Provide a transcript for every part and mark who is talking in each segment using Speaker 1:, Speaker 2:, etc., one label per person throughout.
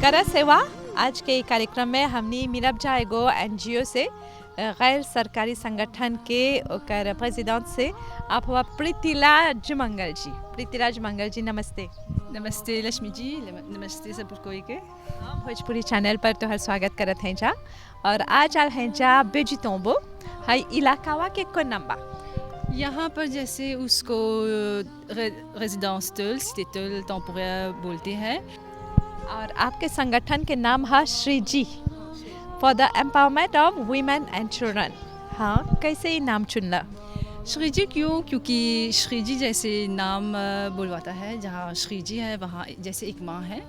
Speaker 1: करा सेवा आज के कार्यक्रम में हमने मिलब जाएगो एनजीओ से गैर सरकारी संगठन के ओकर प्रेसिडेंट से आप हुआ प्रीतिराज मंगल जी। प्रीतिराज मंगल जी नमस्ते।
Speaker 2: नमस्ते लक्ष्मी जी, नमस्ते सब कोई के।
Speaker 1: भोजपुरी चैनल पर तो हर स्वागत करत हैं जा और आज आल हैं जा बेजितोंबो हाई इलाकावा के को नंबा
Speaker 2: यहाँ पर जैसे उसको रेजिडेंस सिटी टेम्पोरेयर बोलते हैं
Speaker 1: और आपके संगठन के नाम है Shri ji for the empowerment of women and children. हाँ, कैसे ये नाम चुनला?
Speaker 2: श्री जी क्यों? क्योंकि श्री जी जैसे नाम बुलवाता है, जहाँ श्री जी है वहाँ जैसे एक माँ है,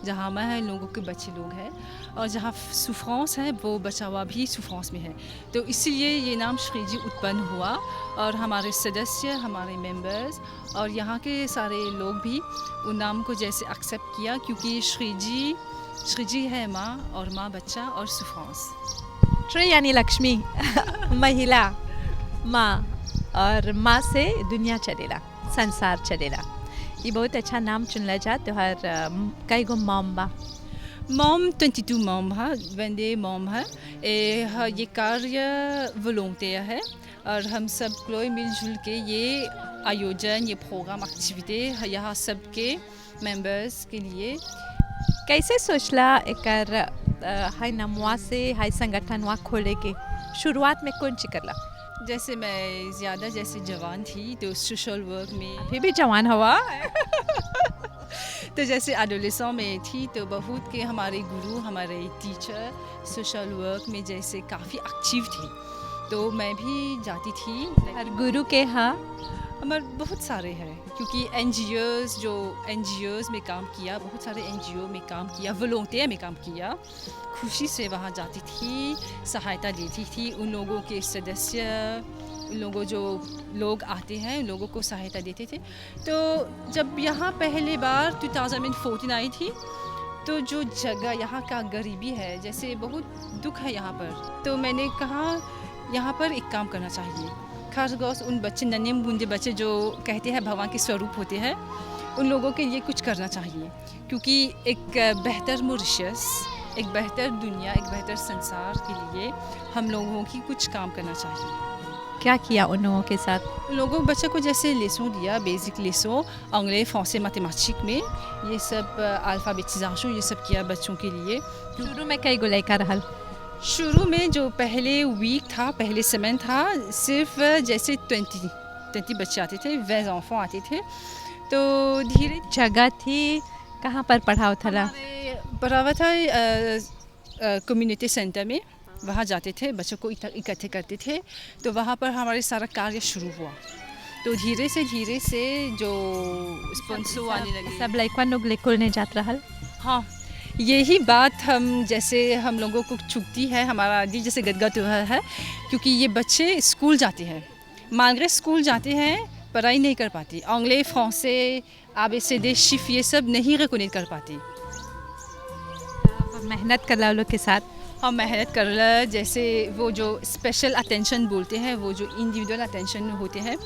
Speaker 2: जहाँ माँ है लोगों के बच्चे लोग हैं और जहाँ सुफ्रांस है वो बचा हुआ भी सुफ्रांस में है, तो इसीलिए ये नाम श्री जी उत्पन्न हुआ। और हमारे सदस्य, हमारे मेंबर्स और यहाँ के सारे लोग भी उन नाम को जैसे एक्सेप्ट किया, क्योंकि श्री जी है माँ और माँ बच्चा और सुफ्रांस।
Speaker 1: ट्रे यानी लक्ष्मी महिला माँ और माँ से दुनिया चलेला, संसार चलेला। ये बहुत अच्छा नाम चुनला जा। तो हर कई गो मॉम बा?
Speaker 2: मॉम 22 मॉम है, वेंडे मॉम है। ये कार्य वॉलंटियर है और हम सब लोग मिलजुल के ये आयोजन, ये प्रोग्राम, एक्टिविटी यहाँ सबके मेंबर्स के लिए।
Speaker 1: कैसे सोचला एकर हाई नमवा से हाई संगठन वहाँ खोले के? शुरुआत में कौन ची करला?
Speaker 2: जैसे मैं ज़्यादा जैसे जवान थी तो सोशल वर्क में,
Speaker 1: अभी भी जवान हवा
Speaker 2: तो जैसे एडोलेसेंट में थी तो बहुत के हमारे गुरु, हमारे टीचर सोशल वर्क में जैसे काफ़ी एक्टिव थे, तो मैं भी जाती थी।
Speaker 1: और गुरु के हाँ
Speaker 2: हमारे बहुत सारे हैं, क्योंकि एनजीओज़ में काम किया, बहुत सारे एनजीओ में काम किया, वॉलंटियर में काम किया। खुशी से वहाँ जाती थी, सहायता देती थी उन लोगों के सदस्य, उन लोगों जो लोग आते हैं उन लोगों को सहायता देते थे। तो जब यहाँ पहले बार 2014 आई थी तो जो जगह यहाँ का गरीबी है, जैसे बहुत दुख है यहाँ पर, तो मैंने कहा यहाँ पर एक काम करना चाहिए। खासतौर उन बच्चे, नन्हे बूंदे बच्चे जो कहते हैं भगवान के स्वरूप होते हैं, उन लोगों के लिए कुछ करना चाहिए, क्योंकि एक बेहतर मॉरिशस, एक बेहतर दुनिया, एक बेहतर संसार के लिए हम लोगों की कुछ काम करना चाहिए।
Speaker 1: क्या किया उन लोगों के साथ?
Speaker 2: उन लोगों बच्चों को जैसे लेसन दिया, बेसिक लेसन, अंग्रेजी, फ्रांसी, मैथमेटिक्स में ये सब अल्फ़ाबेटिज़ेशन ये सब किया बच्चों के लिए।
Speaker 1: शुरू में कई गो लड़का रहल?
Speaker 2: शुरू में जो पहले वीक था, पहले समय था, सिर्फ जैसे 20 बच्चे आते थे, 20 enfants आते थे। तो धीरे
Speaker 1: जगह थी कहाँ पर पढ़ाओ था?
Speaker 2: पढ़ावा था कम्युनिटी सेंटर में, वहाँ जाते थे, बच्चों को इकट्ठे करते थे, तो वहाँ पर हमारे सारा कार्य शुरू हुआ। तो धीरे से जो स्पॉन्सर आने लगे,
Speaker 1: सब लड़का लोग लेकुल नहीं जात रहल।
Speaker 2: हाँ, यही बात हम लोगों को चुभती है, हमारा दिल जैसे गदगद हुआ है, क्योंकि ये बच्चे स्कूल जाते हैं, मालग्रे स्कूल जाते हैं, पढ़ाई नहीं कर पाती, अंग्रेजी, फ्रांसी, ABCD, शिफ ये सब नहीं रिकॉग्नाइज कर पाती।
Speaker 1: मेहनत कर लोग के साथ
Speaker 2: हम मेहनत कर रहे, जैसे वो जो स्पेशल अटेंशन बोलते हैं, वो जो इंडिविजुअल अटेंशन होते हैं,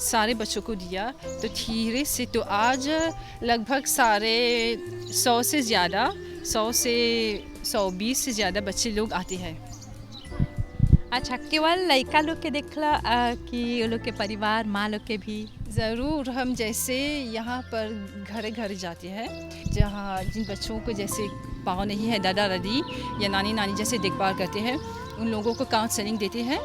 Speaker 2: सारे बच्चों को दिया। तो धीरे से तो आज लगभग सारे 100 से ज़्यादा, 120 से ज़्यादा बच्चे लोग आते हैं।
Speaker 1: अच्छा, केवल लड़का लोग के देखला कि वो लोग के परिवार, माँ लोग के भी?
Speaker 2: ज़रूर, हम जैसे यहाँ पर घर जाते हैं, जहाँ जिन बच्चों को जैसे पाँव नहीं है, दादा दादी या नानी जैसे देखभाल करते हैं, उन लोगों को काउंसलिंग देते हैं।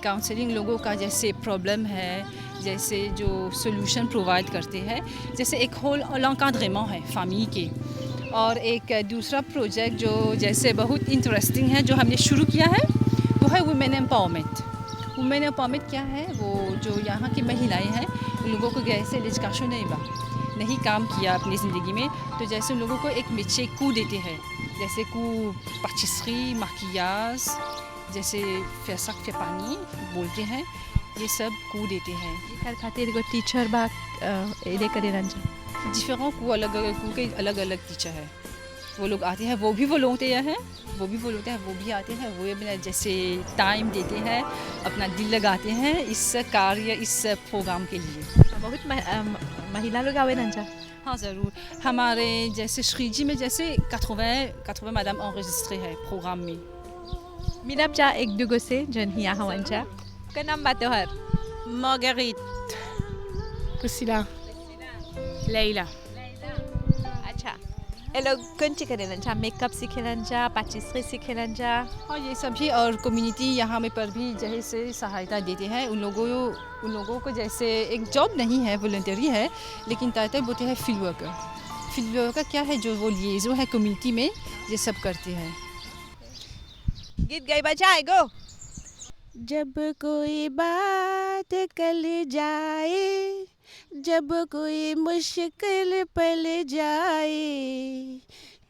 Speaker 2: काउंसलिंग लोगों का जैसे प्रॉब्लम है, जैसे जो सॉल्यूशन प्रोवाइड करते हैं, जैसे एक होल l'encadrement है फैमिली के। और एक दूसरा प्रोजेक्ट जो जैसे बहुत इंटरेस्टिंग है, जो हमने शुरू किया है, वो है वुमेन एम्पावरमेंट। वुमेन एम्पावरमेंट क्या है? वो जो यहाँ की महिलाएं हैं, उन लोगों को जैसे एजुकेशन नहीं काम किया अपनी ज़िंदगी में, तो जैसे उन लोगों को एक मेचे कू देते हैं, जैसे कू पाटिसरी, माकियाज, जैसे फैसक फेपानी बोलते हैं, ये सब कू देते हैं।
Speaker 1: कर खातिर को टीचर बा एदे करे रंजन
Speaker 2: डिफरेंट कू, अलग अलग टीचर है, वो लोग आते हैं, वो भी वॉलंटियर हैं, वो भी आते हैं, वो अपना जैसे टाइम देते हैं, अपना दिल लगाते हैं इस कार्य, इस प्रोग्राम के लिए।
Speaker 1: बहुत महिला लोग आवे नंजा।
Speaker 2: हाँ ज़रूर, हमारे जैसे श्रीजी में जैसे 80 मैडम enregistré है प्रोग्राम में।
Speaker 1: मिनब जा एक दुगो से जन हिया हवंजा का नाम बातो हर
Speaker 3: Marguerite, Priscilla, Leila.
Speaker 1: अच्छा ये लोग कौन ची करे नंजा मेकअप सीखे नंजा पाचिस्ट्री सीखे नंजा
Speaker 2: हाँ ये सभी और कम्युनिटी यहाँ में पर भी जैसे सहायता देते हैं उन लोगों को जैसे एक जॉब नहीं है वॉलंटियरी है लेकिन ताते बोलते हैं फील्ड वर्कर क्या है जो वो लिएजो है कम्युनिटी में ये सब करते हैं।
Speaker 1: गीत गाई बजाएगो।
Speaker 3: जब कोई बात कल जाए, जब कोई मुश्किल पल जाए,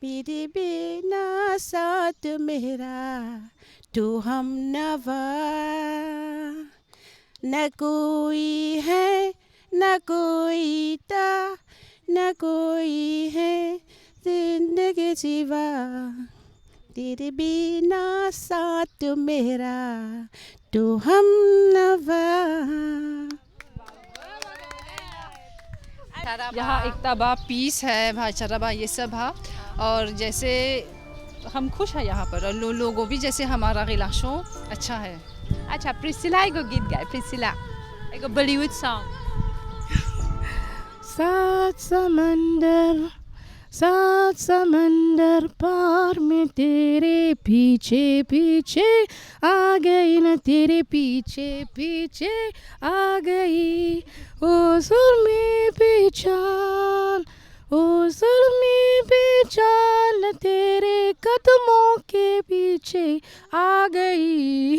Speaker 3: मेरे बिना साथ मेरा तो हम नवा, न कोई है न कोई था न कोई है जिंदगी सिवा, तेरे बिना साथ मेरा तो हम नवा।
Speaker 2: यहाँ एकता बा पीस है भाईचारा बा ये सब है और जैसे हम खुश हैं यहाँ पर और लोगों भी जैसे हमारा रिलेशन अच्छा है।
Speaker 1: अच्छा प्रिसिला एगो गीत गाए प्रिसिला एगो बॉलीवुड सॉन्ग।
Speaker 3: सात समंदर पार में तेरे पीछे पीछे आ गई न तेरे पीछे पीछे आ गई, ओ सुरमी पहचान ओ सुरमी पहचान तेरे कदमों के पीछे आ गई।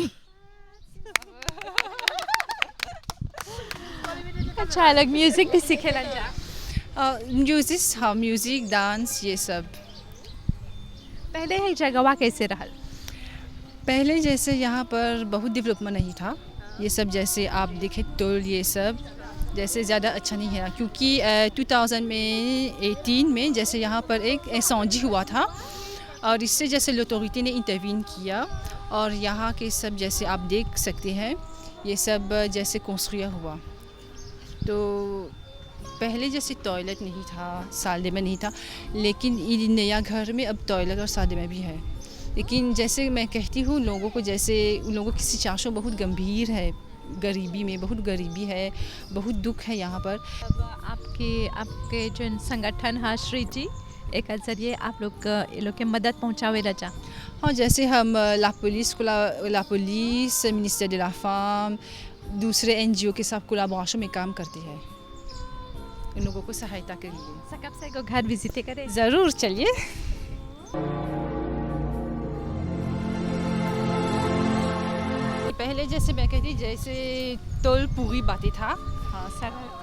Speaker 1: अच्छा अलग म्यूजिक भी सीखे नंजा।
Speaker 2: म्यूज़िक डांस ये सब।
Speaker 1: पहले है जगवा कैसे रहल?
Speaker 2: पहले जैसे यहाँ पर बहुत डेवलपमेंट नहीं था ये सब जैसे आप देखें तो ये सब जैसे ज़्यादा अच्छा नहीं है क्योंकि 2018 में जैसे यहाँ पर एक इंसेंडी हुआ था और इससे जैसे l'autorité ने इंटरवीन किया और यहाँ के सब जैसे आप देख सकते हैं ये सब जैसे कंस्ट्रक्ट हुआ। तो पहले जैसे टॉयलेट नहीं था साले में नहीं था लेकिन ये नया घर में अब टॉयलेट और साले में भी है। लेकिन जैसे मैं कहती हूँ लोगों को जैसे उन लोगों की सिचुएशन बहुत गंभीर है, गरीबी में बहुत गरीबी है, बहुत दुख है यहाँ पर।
Speaker 1: अब आपके जो संगठन है श्री जी एक जरिए आप लोग ये लोग के मदद पहुँचावे रचा।
Speaker 2: हाँ जैसे हम ला police minister de la femme दूसरे NGO के साथ कोलैबोरेशन में काम करते हैं इन लोगों को सहायता के लिए।
Speaker 1: कब से को घर विजिट करें?
Speaker 2: ज़रूर चलिए। पहले जैसे मैं कहती जैसे तोल पूरी बातें था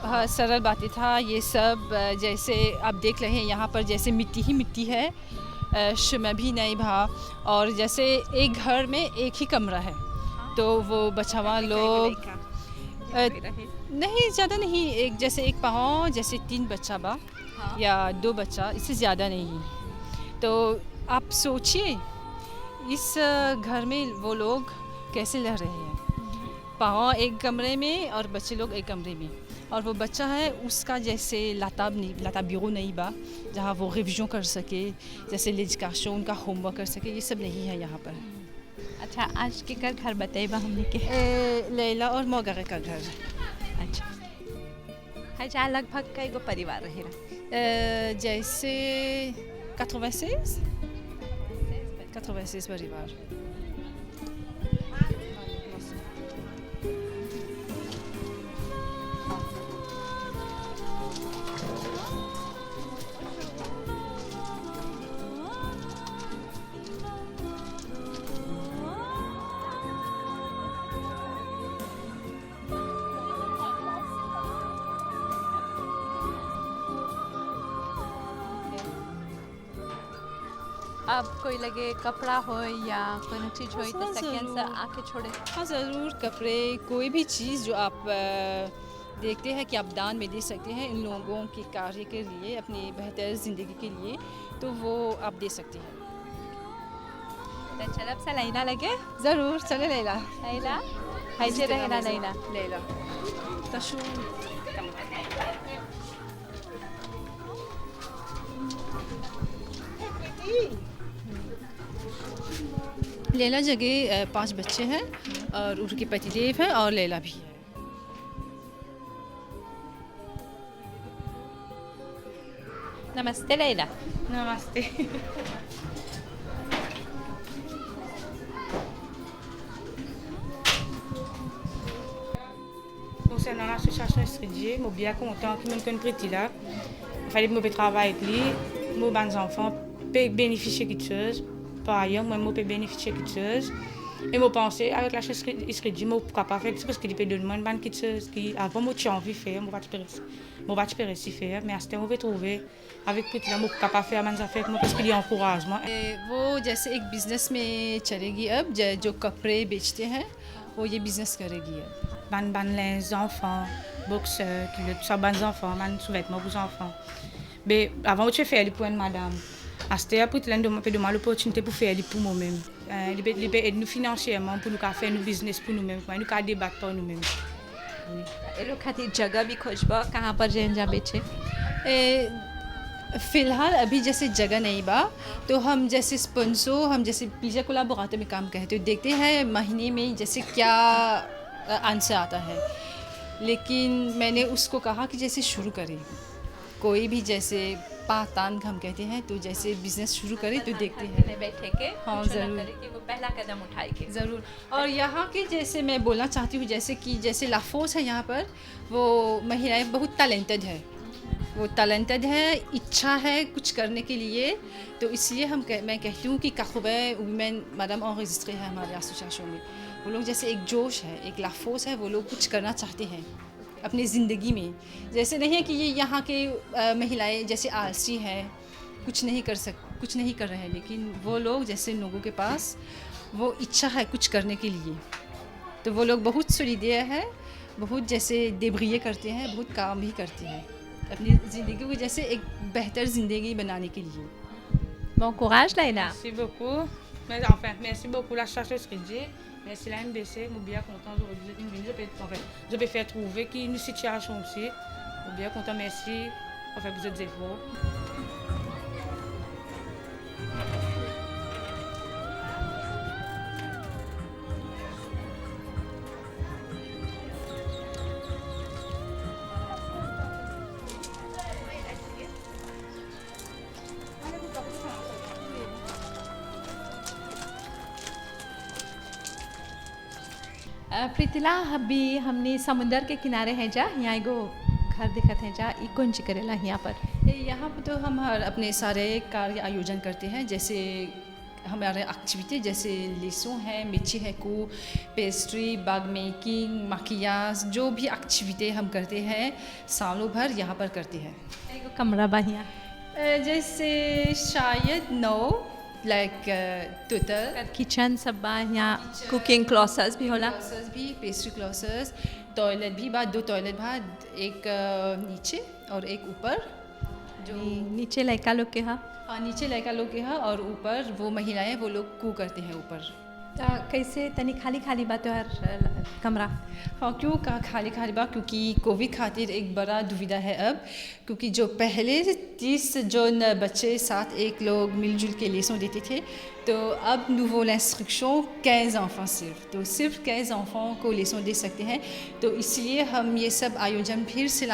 Speaker 2: हाँ सरल बातें था ये सब जैसे आप देख रहे हैं यहाँ पर जैसे मिट्टी ही मिट्टी है, समय भी नहीं भा और जैसे एक घर में एक ही कमरा है तो वो बचावा लोग नहीं ज़्यादा नहीं एक जैसे एक पाँव जैसे 3 बच्चा बा या 2 बच्चा इससे ज़्यादा नहीं। तो आप सोचिए इस घर में वो लोग कैसे रह रहे हैं, पाँव एक कमरे में और बच्चे लोग एक कमरे में और वो बच्चा है उसका जैसे लाता बिरो नहीं बा जहाँ वो रिविजन कर सके जैसे l'éducation उनका होमवर्क कर सके ये सब नहीं है यहाँ पर।
Speaker 1: अच्छा आज के घर बताइए हमने के
Speaker 2: लैला और मोगरे का घर।
Speaker 1: अच्छा अच्छा लगभग कई गो परिवार रहे
Speaker 2: जैसे 86 परिवार।
Speaker 1: अब कोई लगे कपड़ा हो या कोई चीज़ हो तो सेकेंड से आके छोड़े।
Speaker 2: हाँ ज़रूर कपड़े कोई भी चीज़ जो आप देखते हैं कि आप दान में दे सकते हैं इन लोगों के कार्य के लिए अपनी बेहतर ज़िंदगी के लिए तो वो आप दे सकते हैं।
Speaker 1: तो चल अब से लैला लगे
Speaker 2: ज़रूर चले लैला
Speaker 1: लैला हाइजे रहेला लैला
Speaker 2: लैला तशु लैला जगह 5 बच्चे हैं और उनके पतिदेव हैं और लैला भी है।
Speaker 1: नमस्ते लैला।
Speaker 4: नमस्ते। Concernant l'association Estridie, je suis bien content que je suis là. Il fallait que je travaille avec lui, mes enfants peuvent bénéficier de quelque chose. Par ailleurs, moi, je peux bénéficier de quelque chose. Et je pense avec la chaise Estridie, je ne peux pas faire parce qu'il peut donner quelque chose qui, avant, j'ai envie de faire, je ne vais pas réussir à faire. Mais à ce temps, je vais trouver avec Petit là, je ne peux pas faire mes affaires parce qu'il y a encouragement.
Speaker 2: वो जैसे एक business में चलेगी अब, जो कपड़े बेचते हैं वो ये बिज़नेस करेगी अब।
Speaker 4: Ban les enfants, boxeurs, culottes, ça ban les enfants, ban sous-vêtements pour les enfants. Mais avant de faire pour une madame, à ce temps, Petit là, nous avons l'opportunité pour faire pour nous-mêmes. Il peut aider nous financièrement pour nous faire nos business pour nous-mêmes, nous faire débattre pour nous-mêmes.
Speaker 1: ये लोग खातिर जगह भी खोजबा कहाँ पर जेंजा बेचे?
Speaker 2: फ़िलहाल अभी जैसे जगह नहीं बा तो हम जैसे स्पॉन्सो हम जैसे पिज़्ज़ा कोलाबोरेटर में काम करते हैं, देखते हैं महीने में जैसे क्या आंसर आता है। लेकिन मैंने उसको कहा कि जैसे शुरू करें, कोई भी जैसे पातान हम कहते हैं तो जैसे बिज़नेस शुरू करें तो देखते हैं।
Speaker 1: बैठे के
Speaker 2: हाँ,
Speaker 1: कुछ ना
Speaker 2: ज़रूर।
Speaker 1: करे कि वो पहला कदम उठाएगी।
Speaker 2: ज़रूर। और यहाँ के जैसे मैं बोलना चाहती हूँ जैसे कि जैसे लाफोस है यहाँ पर, वो महिलाएं बहुत टैलेंटेड है, वो टैलेंटेड है, इच्छा है कुछ करने के लिए। तो इसलिए मैं कहती हूँ कि काखुबे वुमेन मैडम enregistré है हमारे एसोसिएशन में। वो लोग जैसे एक जोश है, एक लाफोस है, वो लोग कुछ करना चाहते हैं अपनी ज़िंदगी में। जैसे नहीं है कि ये यहाँ के महिलाएं जैसे आलसी हैं, कुछ नहीं कर रहे हैं, लेकिन वो लोग जैसे लोगों के पास वो इच्छा है कुछ करने के लिए। तो वो लोग बहुत solidaire है, बहुत जैसे débriller करते हैं, बहुत काम भी करते हैं अपनी ज़िंदगी को जैसे एक बेहतर ज़िंदगी बनाने के लिए।
Speaker 1: Bon courage Laila.
Speaker 4: Merci beaucoup. Merci beaucoup la chasse Estridie. Merci la MBC. Je suis bien content je peux faire trouver qu'il y a une situation aussi. Je suis bien content. Merci. Vous êtes efforts.
Speaker 1: प्रीतिला अभी हमने समुंदर के किनारे हैं जा, यहाँ एगो घर दिखत है जा, ई कौन ची करेला यहाँ पर?
Speaker 2: यहाँ पर तो हम अपने सारे कार्य आयोजन करते हैं, जैसे हमारे एक्टिविटी जैसे लेसों हैं, मिर्ची है को पेस्ट्री, बाग मेकिंग, माकियाज, जो भी एक्टिविटी हम करते हैं सालों भर यहाँ पर करते हैं।
Speaker 1: एगो कमरा बा यहाँ
Speaker 2: जैसे शायद 9 लाइक टोटल
Speaker 1: किचन सब बा, यहाँ कुकिंग क्लासेस भी होला।
Speaker 2: क्लासेस भी, पेस्ट्री क्लासेस, टॉयलेट भी बा, 2 टॉयलेट बा, एक नीचे और एक ऊपर। जो
Speaker 1: नीचे लड़का लोग के हाँ,
Speaker 2: नीचे लड़का लोग के यहाँ और ऊपर वो महिलाएं वो लोग कू करते हैं ऊपर।
Speaker 1: कैसे तनी खाली खाली बा तोहर कमरा?
Speaker 2: हाँ, क्यों का खाली खाली बा क्योंकि कोविड खातिर एक बड़ा दुविधा है अब, क्योंकि जो पहले 30 जो बच्चे साथ एक लोग मिलजुल के लेसों देते थे, तो अब nouveau l'instruction 15 enfants सिर्फ 15 enfants को लेसों दे सकते हैं। तो इसलिए हम ये सब आयोजन फिर से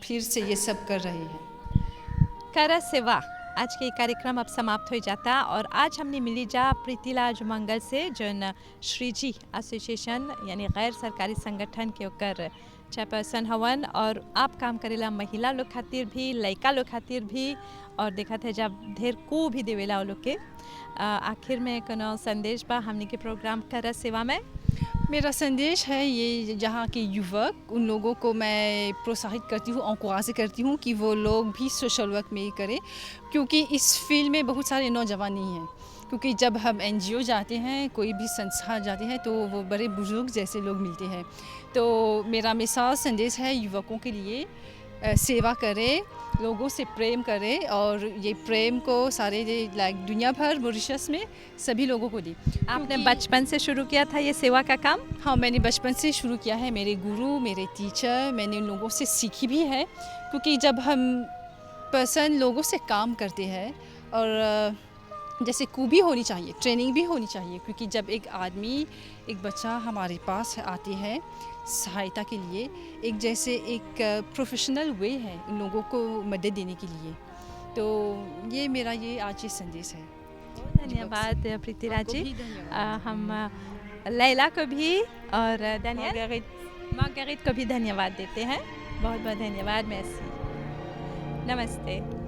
Speaker 2: फिर से ये सब कर रहे हैं।
Speaker 1: कर सेवा आज के कार्यक्रम अब समाप्त हो जाता और आज हमने मिली जा प्रीतिला जुमंगल से जन श्रीजी एसोसिएशन यानी गैर सरकारी संगठन के ओकर चेयरपर्सन हवन और आप काम करेला महिला लोग खातिर भी, लड़का लोग खातिर भी और देखा थे जब ढेर को भी देवेला वो लोग के। आखिर में कोनो संदेश बा हमने के प्रोग्राम कर सेवा में?
Speaker 2: मेरा संदेश है ये, जहाँ के युवक उन लोगों को मैं प्रोत्साहित करती हूँ, encourage करती हूँ कि वो लोग भी सोशल वर्क में करें, क्योंकि इस फील्ड में बहुत सारे नौजवान नहीं हैं। क्योंकि जब हम NGO जाते हैं, कोई भी संस्था जाते हैं, तो वो बड़े बुजुर्ग जैसे लोग मिलते हैं। तो मेरा मिसाल संदेश है युवकों के लिए, सेवा करें, लोगों से प्रेम करें और ये प्रेम को सारे लाइक दुनिया भर मॉरिशस में सभी लोगों को दी।
Speaker 1: आपने बचपन से शुरू किया था ये सेवा का काम?
Speaker 2: हाँ, मैंने बचपन से शुरू किया है। मेरे गुरु, मेरे टीचर, मैंने उन लोगों से सीखी भी है, क्योंकि जब हम पर्सन लोगों से काम करते हैं और जैसे खूबी होनी चाहिए, ट्रेनिंग भी होनी चाहिए, क्योंकि जब एक आदमी, एक बच्चा हमारे पास आती है सहायता के लिए, एक जैसे एक प्रोफेशनल वे है उन लोगों को मदद देने के लिए। तो ये मेरा ये आज ये संदेश है।
Speaker 1: धन्यवाद प्रीतिला
Speaker 2: आपको
Speaker 1: जी।
Speaker 2: भी धन्यवाद।
Speaker 1: हम लैला को भी और दानियल मार्गरेट को भी धन्यवाद देते हैं। बहुत बहुत धन्यवाद। merci। नमस्ते।